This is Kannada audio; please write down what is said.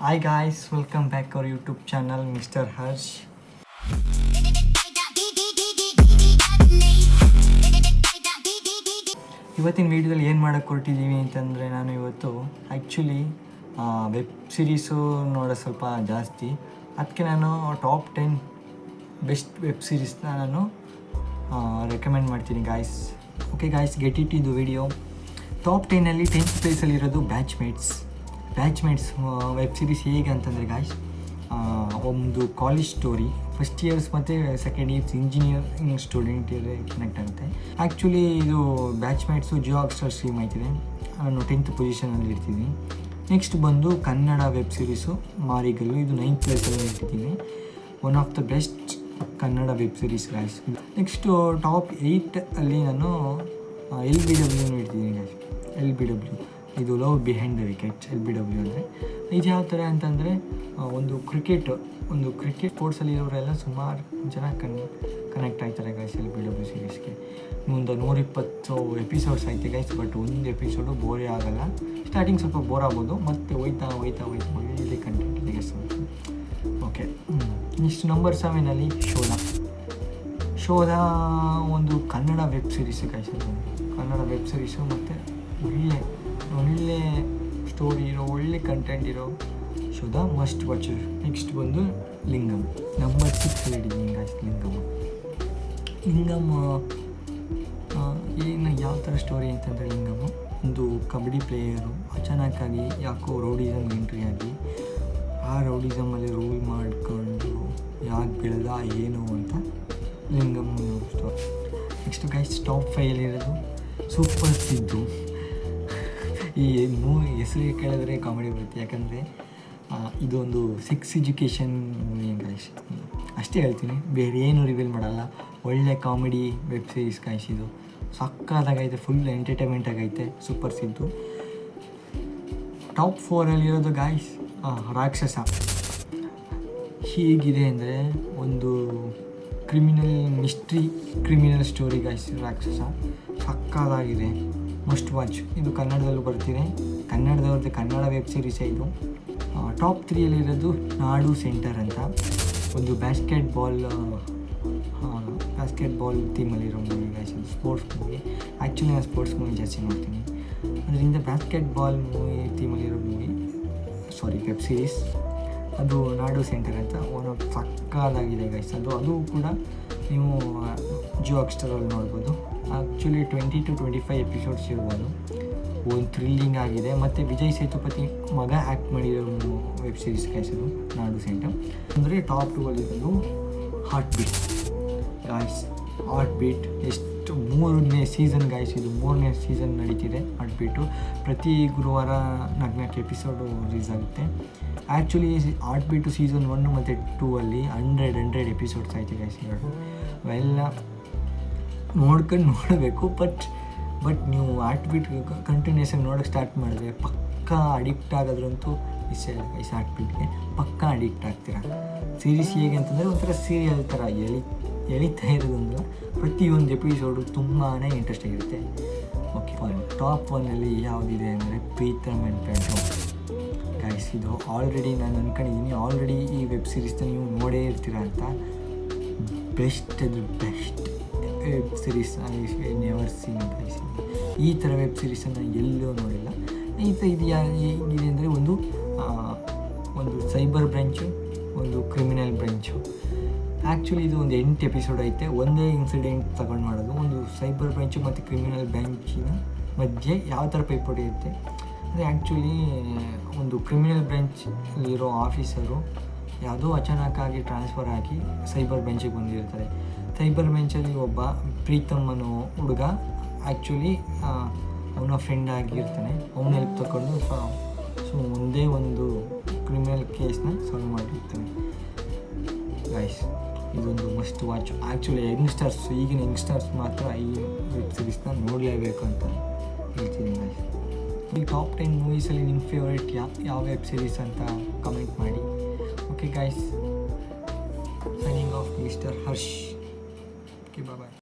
Hi guys, welcome back our YouTube channel, Mr. Harsh. ಇವತ್ತಿನ ವೀಡಿಯೋದಲ್ಲಿ ಏನು ಮಾಡೋಕ್ಕೆ ಹೊರಟಿದ್ದೀವಿ ಅಂತಂದರೆ ನಾನು ಇವತ್ತು ಆ್ಯಕ್ಚುಲಿ ವೆಬ್ ಸೀರೀಸು ನೋಡೋ ಸ್ವಲ್ಪ ಜಾಸ್ತಿ. ಅದಕ್ಕೆ ನಾನು ಟಾಪ್ 10 ಬೆಸ್ಟ್ ವೆಬ್ ಸೀರೀಸ್ನ ನಾನು ರೆಕಮೆಂಡ್ ಮಾಡ್ತೀನಿ guys. Okay guys, get it ಇದು ವಿಡಿಯೋ. ಟಾಪ್ 10 10th ಪ್ಲೇಸಲ್ಲಿರೋದು ಬ್ಯಾಚ್ಮೇಟ್ಸ್ ವೆಬ್ ಸೀರೀಸ್. ಹೇಗೆ ಅಂತಂದರೆ ಗಾಯ್ಸ್, ಒಂದು ಕಾಲೇಜ್ ಸ್ಟೋರಿ, ಫಸ್ಟ್ ಇಯರ್ಸ್ ಮತ್ತು second years engineering student connect ಆಗುತ್ತೆ. ಆ್ಯಕ್ಚುಲಿ ಇದು ಬ್ಯಾಚ್ಮೇಟ್ಸು ಜಿಯೋ ಹಾಟ್‌ಸ್ಟಾರ್ ಸ್ಟ್ರೀಮ್ ಆಯ್ತಿದೆ. ನಾನು 10th ಪೊಸಿಷನಲ್ಲಿ ಇರ್ತೀನಿ. ನೆಕ್ಸ್ಟ್ ಬಂದು ಕನ್ನಡ ವೆಬ್ ಸೀರೀಸು ಮಾರಿಗಲ್ಲು, ಇದು 9th ಪ್ಲೇಸಲ್ಲಿ ಇರ್ತಿದ್ದೀನಿ. One of the best Kannada web series guys. Next top 8 ನಾನು LBW ಇಡ್ತಿದ್ದೀನಿ ಗಾಯ್ಸ್. LBW ಇದು love behind the wicket. LBW ಅಂದರೆ ಇದು ಯಾವ ಥರ ಅಂತಂದರೆ, ಒಂದು ಕ್ರಿಕೆಟ್ ಸ್ಪೋರ್ಟ್ಸಲ್ಲಿ ಇರೋರೆಲ್ಲ ಸುಮಾರು ಜನ ಕನೆಕ್ಟ್ ಆಗ್ತಾರೆ ಗೈಸ್ LBW ಸೀರೀಸ್ಗೆ. ಮುಂದೆ 120 ಎಪಿಸೋಡ್ಸ್ ಐತೆ ಗೈಸ್. ಬಟ್ ಒಂದು ಎಪಿಸೋಡು ಬೋರೇ ಆಗೋಲ್ಲ. ಸ್ಟಾರ್ಟಿಂಗ್ ಸ್ವಲ್ಪ ಬೋರ್ ಆಗ್ಬೋದು, ಮತ್ತು ಹೋಯ್ತಾ ಒಳ್ಳೆ ಕಂಟೆಂಟ್ ಇದೆ ಗೈಸ್. ಓಕೆ, ನೆಕ್ಸ್ಟ್ ನಂಬರ್ 7 ಶೋಧ ಒಂದು Kannada web series guys. Kannada web series ಮತ್ತು ಒಳ್ಳೆ ಸ್ಟೋರಿ ಇರೋ, ಒಳ್ಳೆ ಕಂಟೆಂಟ್ ಇರೋ ಶೋಧ, ಮಸ್ಟ್ ವಾಚ್. ನೆಕ್ಸ್ಟ್ ಬಂದು ಲಿಂಗಮ್, ನಂಬರ್ 6 ಇಟ್ಟಿದ್ದೀನಿ ಗಾಯ್ಸ್. ಲಿಂಗಮ್ ಏನು ಯಾವ ಥರ ಸ್ಟೋರಿ ಅಂತಂದರೆ, ಲಿಂಗಮ್ಮು ಒಂದು ಕಬಡ್ಡಿ ಪ್ಲೇಯರು ಅಚಾನಕ್ಕಾಗಿ ಯಾಕೋ ರೌಡಿಸಮ್ಗೆ ಎಂಟ್ರಿ ಆಗಿ, ಆ ರೌಡಿಸಮಲ್ಲಿ ರೂಲ್ ಮಾಡಿಕೊಂಡು ಯಾಕೆ ಬೆಳೆದ ಏನು ಅಂತ Lingam story. Next guys, top 5 ಇರೋದು ಸೂಪರ್ ಸಿದ್ದು. ಈ ಮೂವಿ ಹೆಸರು ಕೇಳಿದ್ರೆ ಕಾಮಿಡಿ ಬರುತ್ತೆ, ಯಾಕಂದರೆ ಇದೊಂದು ಸೆಕ್ಸ್ ಎಜುಕೇಷನ್ ಮೂವಿ ಗಾಯ್ಸ್. ಅಷ್ಟೇ ಹೇಳ್ತೀನಿ, ಬೇರೆ ಏನು ರಿವೀಲ್ ಮಾಡಲ್ಲ. ಒಳ್ಳೆ ಕಾಮಿಡಿ ವೆಬ್ ಸೀರೀಸ್ ಗಾಯ್ಸ್. ಇದು ಸಕ್ಕತ್ತಾಗೈತೆ, ಫುಲ್ ಎಂಟರ್ಟೈನ್ಮೆಂಟ್ ಆಗೈತೆ. ಸೂಪರ್ ಸಿದ್ದು. ಟಾಪ್ 4 ಇರೋದು ಗಾಯ್ಸ್ ರಾಕ್ಷಸ. ಹೀಗಿದೆ ಅಂದರೆ ಒಂದು ಕ್ರಿಮಿನಲ್ ಸ್ಟೋರಿ ಗಾಯ್ಸ್. ರಾಕ್ಷಸ ಸಕ್ಕತ್ತಾಗಿದೆ, ಮಸ್ಟ್ ವಾಚ್. ಇದು ಕನ್ನಡದಲ್ಲೂ ಬರ್ತಿದೆ, ಕನ್ನಡದವ್ರದ್ದು ಕನ್ನಡ ವೆಬ್ ಸೀರೀಸೇ ಇದು. ಟಾಪ್ 3 ಇರೋದು ನಾಡು ಸೆಂಟರ್ ಅಂತ, ಒಂದು ಬ್ಯಾಸ್ಕೆಟ್ ಬಾಲ್ ಥೀಮಲ್ಲಿರೋ ಮೂವಿ ಗಾಯ್ಸ್. ಇದು ಸ್ಪೋರ್ಟ್ಸ್ ಮೂವಿ. ಆ್ಯಕ್ಚುಲಿ ನಾನು ಸ್ಪೋರ್ಟ್ಸ್ ಮೂವಿ ಜಾಸ್ತಿ ನೋಡ್ತೀನಿ, ಅದರಿಂದ ಬ್ಯಾಸ್ಕೆಟ್ ಬಾಲ್ ಥೀಮಲ್ಲಿರೋ ವೆಬ್ ಸೀರೀಸ್ ಅದು ನಾಡು ಸೆಂಟರ್ ಅಂತ. ಒಂದು ಸಕ್ಕತ್ತಾಗಿದೆ ಗೈಸ್. ಅದು ಕೂಡ ನೀವು ಜಿಯೋ ಹಾಟ್‌ಸ್ಟಾರಲ್ಲಿ ನೋಡ್ಬೋದು. ಆ್ಯಕ್ಚುಲಿ 20 to 25 ಎಪಿಸೋಡ್ಸ್ ಇರ್ಬೋದು. ಒಂದು ಥ್ರಿಲ್ಲಿಂಗ್ ಆಗಿದೆ, ಮತ್ತು ವಿಜಯ್ ಸೇತುಪತಿ ಮಗ ಆ್ಯಕ್ಟ್ ಮಾಡಿರೋ ವೆಬ್ ಸೀರೀಸ್ ಗೈಸ್ ಇದು ನಾಡು ಸೆಂಟರ್. ಅಂದರೆ ಟಾಪ್ 2 ಇರೋದು ಹಾರ್ಟ್ ಬೀಟ್. ಎಷ್ಟು 3ನೇ ಸೀಸನ್ ಗಾಯ್ಸ್. ಇದು 3ನೇ ಸೀಸನ್ ನಡೀತಿದೆ ಹಾರ್ಟ್ ಬೀಟು. ಪ್ರತಿ ಗುರುವಾರ 4 ಎಪಿಸೋಡು ರಿಲೀಸ್ ಆಗುತ್ತೆ. ಆ್ಯಕ್ಚುಲಿ ಹಾರ್ಟ್ ಬೀಟು ಸೀಸನ್ 1 ಮತ್ತು 2 100 ಎಪಿಸೋಡ್ಸ್ ಆಯ್ತು ಗೈಸ್. ಅವೆಲ್ಲ ನೋಡಬೇಕು. ಬಟ್ ನೀವು ಹಾರ್ಟ್ ಬೀಟ್ ಕಂಟಿನ್ಯೂಸಾಗಿ ನೋಡೋಕ್ಕೆ ಸ್ಟಾರ್ಟ್ ಮಾಡಿದ್ರೆ ಪಕ್ಕಾ ಅಡಿಕ್ಟ್ ಆಗೋದ್ರಂತೂ ಗೈಸ್. ಹಾರ್ಟ್ ಬೀಟ್ಗೆ ಪಕ್ಕಾ ಅಡಿಕ್ಟ್ ಆಗ್ತೀರಾ. ಸೀರೀಸ್ ಹೇಗೆ ಅಂತಂದರೆ ಒಂಥರ ಸೀರಿಯಲ್ ಥರ ಎಳಿತಾ ಇರೋದಂದ್ರೆ ಪ್ರತಿಯೊಂದು ಎಪಿಸೋಡು ತುಂಬಾ ಇಂಟ್ರೆಸ್ಟಾಗಿರುತ್ತೆ. ಓಕೆ, ಟಾಪ್ 1 ಯಾವುದಿದೆ ಅಂದರೆ ಪ್ರೀತಮ್ ಆ್ಯಂಡ್ ಪ್ಯಾಂಟಮ್ ಗೈಸ್. ಇದು ಆಲ್ರೆಡಿ ನಾನು ಅಂದ್ಕೊಂಡಿದ್ದೀನಿ, ಈ ವೆಬ್ ಸೀರೀಸ್ನ ನೀವು ನೋಡೇ ಇರ್ತೀರ ಅಂತ. Best web series never seen guys. ಈ ಥರ ವೆಬ್ ಸೀರೀಸನ್ನು ಎಲ್ಲೂ ನೋಡಿಲ್ಲ. ಇದು ಹೇಗಿದೆ ಅಂದರೆ ಒಂದು ಸೈಬರ್ ಬ್ರಾಂಚು, ಒಂದು ಕ್ರಿಮಿನಲ್ ಬ್ರಾಂಚು. ಆ್ಯಕ್ಚುಲಿ ಇದು ಒಂದು 8 ಎಪಿಸೋಡ್ ಐತೆ. ಒಂದೇ ಇನ್ಸಿಡೆಂಟ್ ತಗೊಂಡು ಮಾಡೋದು. ಒಂದು ಸೈಬರ್ ಬ್ರಾಂಚು ಮತ್ತು ಕ್ರಿಮಿನಲ್ ಬ್ರಾಂಚಿನ ಮಧ್ಯೆ ಯಾವ ಥರ ಪೈಪೋಟಿ ಇರುತ್ತೆ ಅಂದರೆ, ಆ್ಯಕ್ಚುಲಿ ಒಂದು ಕ್ರಿಮಿನಲ್ ಬ್ರಾಂಚಲ್ಲಿರೋ ಆಫೀಸರು ಯಾವುದೋ ಅಚಾನಕ್ಕಾಗಿ ಟ್ರಾನ್ಸ್ಫರ್ ಆಗಿ ಸೈಬರ್ ಬ್ರಾಂಚಿಗೆ ಬಂದಿರ್ತಾರೆ. ಸೈಬರ್ ಬ್ರಾಂಚಲ್ಲಿ ಒಬ್ಬ ಪ್ರೀತಮ್ ಅನ್ನೋ ಹುಡುಗ ಆ್ಯಕ್ಚುಲಿ ಅವನ ಫ್ರೆಂಡ್ ಆಗಿರ್ತಾನೆ. ಅವನ ಹೆಲ್ಪ್ ತಗೊಂಡು ಒಂದೇ ಒಂದು ಕ್ರಿಮಿನಲ್ ಕೇಸ್ನ ಸಾಲ್ವ್ ಮಾಡಿರ್ತಾನೆ ಗೈಸ್. ಇದೊಂದು ಮಸ್ಟ್ ವಾಚ್. ಆ್ಯಕ್ಚುಲಿ ಈಗಿನ ಯಂಗ್ಸ್ಟರ್ಸ್ ಮಾತ್ರ ಈ ವೆಬ್ ಸೀರೀಸ್ನ ನೋಡಲೇಬೇಕು ಅಂತ ಹೇಳ್ತೀನಿ ಗೈಸ್. ಈ ಟಾಪ್ 10 ಮೂವೀಸಲ್ಲಿ ನಿಮ್ಮ ಫೇವ್ರೇಟ್ ಯಾವ ವೆಬ್ ಸೀರೀಸ್ ಅಂತ ಕಮೆಂಟ್ ಮಾಡಿ. Okay guys, signing off mister Harsh. Okay, ಬಾಯ್.